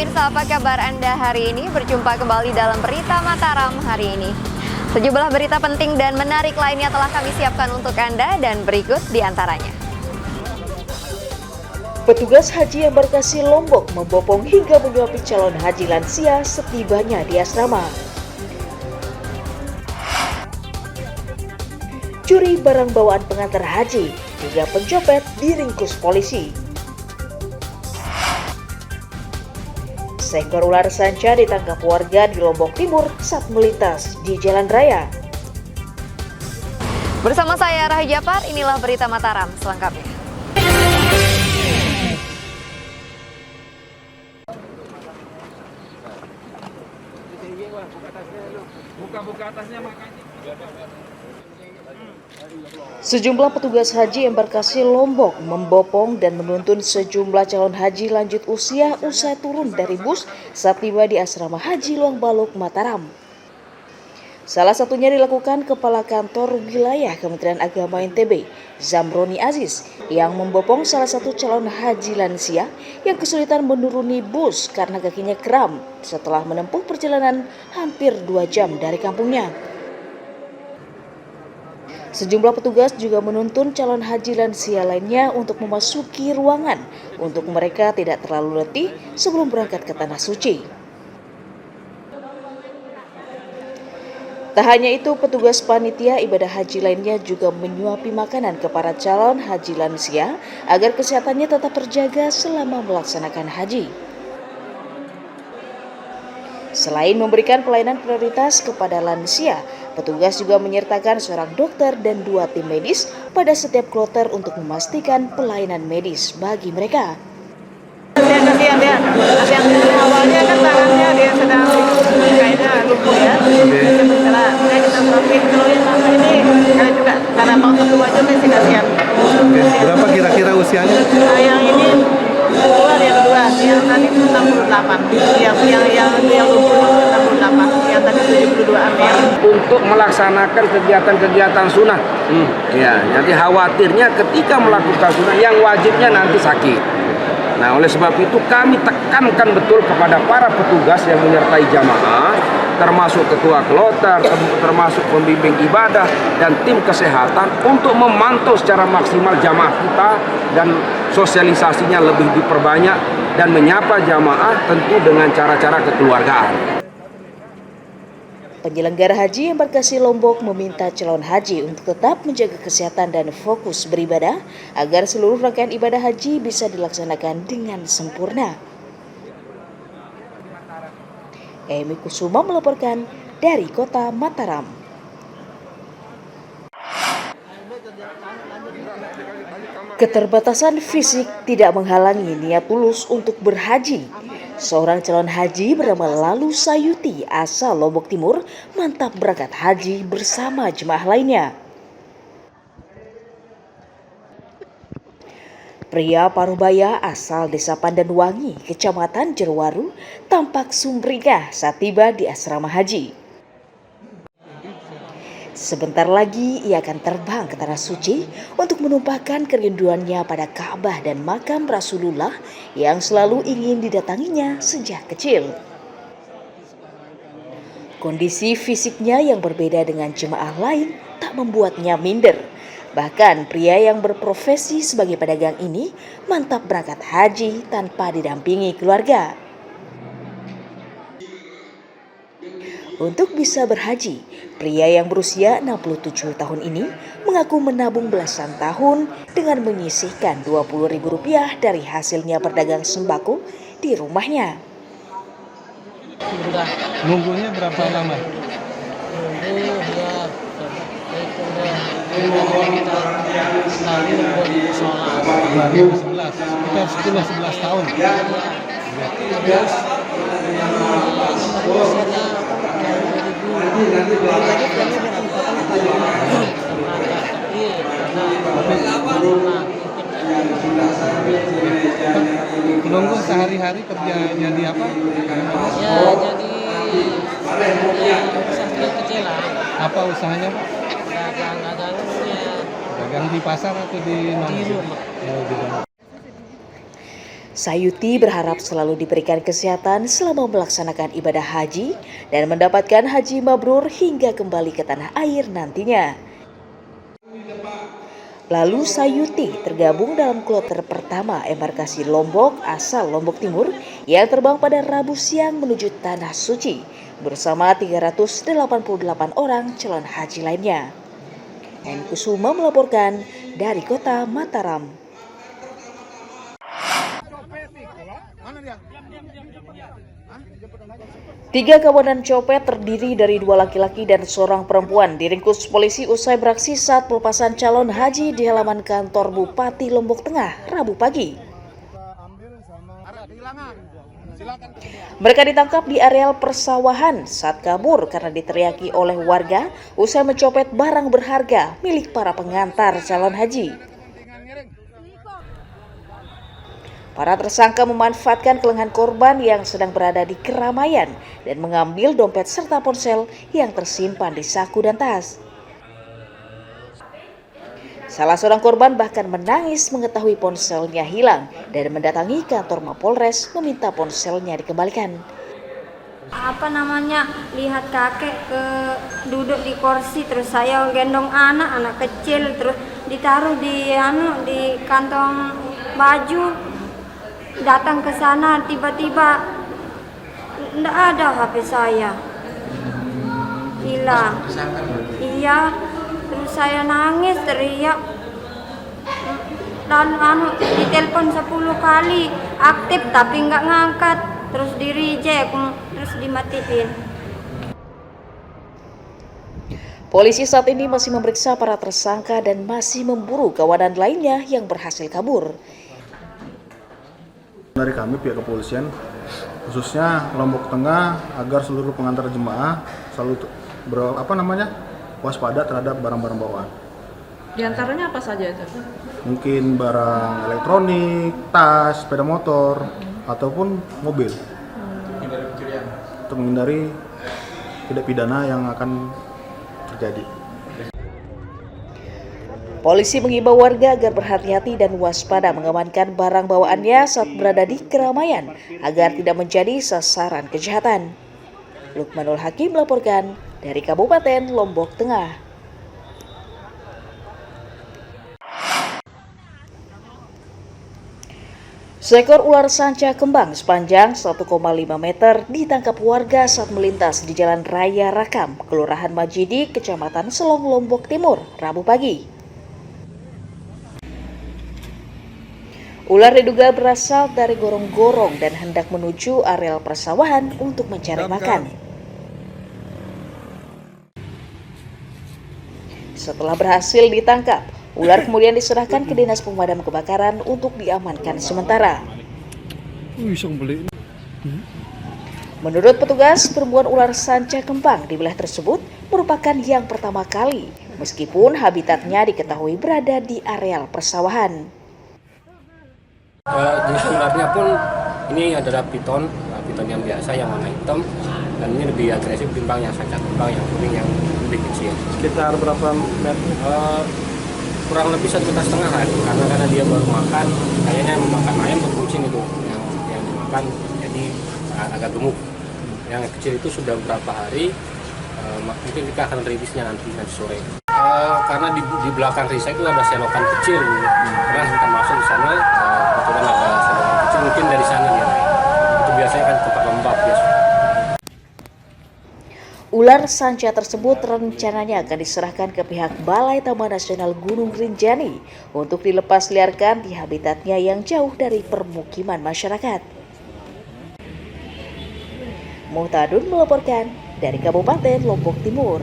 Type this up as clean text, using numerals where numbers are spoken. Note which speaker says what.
Speaker 1: pemirsa, apa kabar Anda hari ini? Berjumpa kembali dalam Berita Mataram hari ini. Sejumlah berita penting dan menarik lainnya telah kami siapkan untuk Anda dan berikut diantaranya.
Speaker 2: Petugas haji embarkasi Lombok membopong hingga menyuapi calon haji lansia setibanya di asrama. Curi barang bawaan pengantar haji hingga pencopet diringkus polisi. Seekor ular sanca ditangkap warga di Lombok Timur saat melintas di jalan raya.
Speaker 1: Bersama saya Rahel Japar, inilah Berita Mataram selengkapnya.
Speaker 3: Buka atasnya makanya.
Speaker 2: Sejumlah petugas haji embarkasi Lombok membopong dan menuntun sejumlah calon haji lanjut usia usai turun dari bus saat tiba di asrama haji Luang Balok, Mataram. Salah satunya dilakukan Kepala Kantor Wilayah Kementerian Agama NTB, Zamroni Aziz, yang membopong salah satu calon haji lansia yang kesulitan menuruni bus karena kakinya kram setelah menempuh perjalanan hampir 2 jam dari kampungnya. Sejumlah petugas juga menuntun calon haji lansia lainnya untuk memasuki ruangan untuk mereka tidak terlalu letih sebelum berangkat ke Tanah Suci. Tak hanya itu, petugas panitia ibadah haji lainnya juga menyuapi makanan ke para calon haji lansia agar kesehatannya tetap terjaga selama melaksanakan haji. Selain memberikan pelayanan prioritas kepada lansia, petugas juga menyertakan seorang dokter dan 2 tim medis pada setiap kloter untuk memastikan pelayanan medis bagi mereka.
Speaker 4: Kasihan dia, yang awalnya kan tangannya dia sedang kayaknya lumpuh ya. Sementara kita terapin kalau yang lama ini karena juga karena mau kedua juga sih kasihan.
Speaker 3: Berapa kira-kira usianya?
Speaker 4: Yang ini keluar yang kedua, yang tadi 68, yang lumpuh 68, yang tadi 72 ambil.
Speaker 5: Untuk melaksanakan kegiatan-kegiatan sunnah. Ya, nanti khawatirnya ketika melakukan sunnah yang wajibnya nanti sakit. Nah, oleh sebab itu kami tekankan betul kepada para petugas yang menyertai jamaah, termasuk ketua kloter, termasuk pembimbing ibadah dan tim kesehatan untuk memantau secara maksimal jamaah kita dan sosialisasinya lebih diperbanyak dan menyapa jamaah tentu dengan cara-cara kekeluargaan.
Speaker 2: Penyelenggara haji embarkasi Lombok meminta calon haji untuk tetap menjaga kesehatan dan fokus beribadah agar seluruh rangkaian ibadah haji bisa dilaksanakan dengan sempurna. Emi Kusuma melaporkan dari Kota Mataram. Keterbatasan fisik tidak menghalangi niat tulus untuk berhaji. Seorang calon haji bernama Lalu Sayuti asal Lombok Timur mantap berangkat haji bersama jemaah lainnya. Pria Parubaya asal Desa Pandanwangi, Kecamatan Jerowaru, tampak sumringah saat tiba di asrama haji. Sebentar lagi ia akan terbang ke Tanah Suci untuk menumpahkan kerinduannya pada Ka'bah dan makam Rasulullah yang selalu ingin didatanginya sejak kecil. Kondisi fisiknya yang berbeda dengan jemaah lain tak membuatnya minder. Bahkan pria yang berprofesi sebagai pedagang ini mantap berangkat haji tanpa didampingi keluarga. Untuk bisa berhaji, pria yang berusia 67 tahun ini mengaku menabung belasan tahun dengan menyisihkan Rp20.000 dari hasilnya berdagang sembako di rumahnya.
Speaker 3: Nunggunya berapa lama? Sekitar 10-11 tahun. Nunggu sehari-hari kerja jadi apa?
Speaker 6: Ya jadi usaha kecilan.
Speaker 3: Apa usahanya?
Speaker 6: Dagang-dagangnya.
Speaker 3: Dagang di pasar atau di
Speaker 6: Di rumah.
Speaker 3: Di rumah.
Speaker 2: Sayuti berharap selalu diberikan kesehatan selama melaksanakan ibadah haji dan mendapatkan haji mabrur hingga kembali ke tanah air nantinya. Lalu Sayuti tergabung dalam kloter pertama embarkasi Lombok asal Lombok Timur yang terbang pada Rabu siang menuju Tanah Suci bersama 388 orang calon haji lainnya. N. Kusuma melaporkan dari kota Mataram. Tiga kawanan copet terdiri dari 2 laki-laki dan seorang perempuan diringkus polisi usai beraksi saat pelepasan calon haji di halaman kantor Bupati Lombok Tengah Rabu pagi. Mereka ditangkap di areal persawahan saat kabur karena diteriaki oleh warga usai mencopet barang berharga milik para pengantar calon haji. Para tersangka memanfaatkan kelengan korban yang sedang berada di keramaian dan mengambil dompet serta ponsel yang tersimpan di saku dan tas. Salah seorang korban bahkan menangis mengetahui ponselnya hilang dan mendatangi kantor Mapolres meminta ponselnya dikembalikan.
Speaker 7: Lihat kakek duduk di kursi, terus saya gendong anak kecil, terus ditaruh di kantong baju. Datang ke sana tiba-tiba enggak ada HP saya, hilang. Iya, terus saya nangis teriak dan ditelepon 10 kali aktif tapi enggak ngangkat, terus di reject, terus dimatiin.
Speaker 2: Polisi saat ini masih memeriksa para tersangka dan masih memburu kawanan lainnya yang berhasil kabur.
Speaker 8: Dari kami pihak kepolisian, khususnya Lombok Tengah, agar seluruh pengantar jemaah selalu waspada terhadap barang-barang bawaan.
Speaker 4: Di antaranya apa saja itu?
Speaker 8: Mungkin barang elektronik, tas, sepeda motor, ataupun mobil. Untuk menghindari tindak pidana yang akan terjadi.
Speaker 2: Polisi mengimbau warga agar berhati-hati dan waspada mengamankan barang bawaannya saat berada di keramaian agar tidak menjadi sasaran kejahatan. Lukmanul Hakim melaporkan dari Kabupaten Lombok Tengah. Seekor ular sanca kembang sepanjang 1,5 meter ditangkap warga saat melintas di Jalan Raya Rakam, Kelurahan Majidi, Kecamatan Selong, Lombok Timur, Rabu pagi. Ular diduga berasal dari gorong-gorong dan hendak menuju areal persawahan untuk mencari makan. Setelah berhasil ditangkap, ular kemudian diserahkan ke Dinas Pemadam Kebakaran untuk diamankan sementara. Menurut petugas, perempuan ular sanca kembang di wilayah tersebut merupakan yang pertama kali, meskipun habitatnya diketahui berada di areal persawahan.
Speaker 9: Jenis ularnya pun ini adalah piton yang biasa yang warna hitam, dan ini lebih agresif ketimbang yang sanca kembang yang kuning yang lebih kecil.
Speaker 8: Sekitar berapa meter?
Speaker 9: Kurang lebih 1,5 meter karena dia baru makan, kayaknya memakan ayam berkucing itu yang dimakan, jadi agak gemuk. Yang kecil itu sudah beberapa hari, mungkin kita akan rilisnya nanti sore. Karena di belakang risa itu ada selokan kecil, karena kita masuk di sana kebetulan ada selokan kecil, mungkin dari sana dia naik. Itu biasanya kan tempat lembab biasa.
Speaker 2: Ular sanca tersebut rencananya akan diserahkan ke pihak Balai Taman Nasional Gunung Rinjani untuk dilepas liarkan di habitatnya yang jauh dari permukiman masyarakat. Muhtadun melaporkan dari Kabupaten Lombok Timur.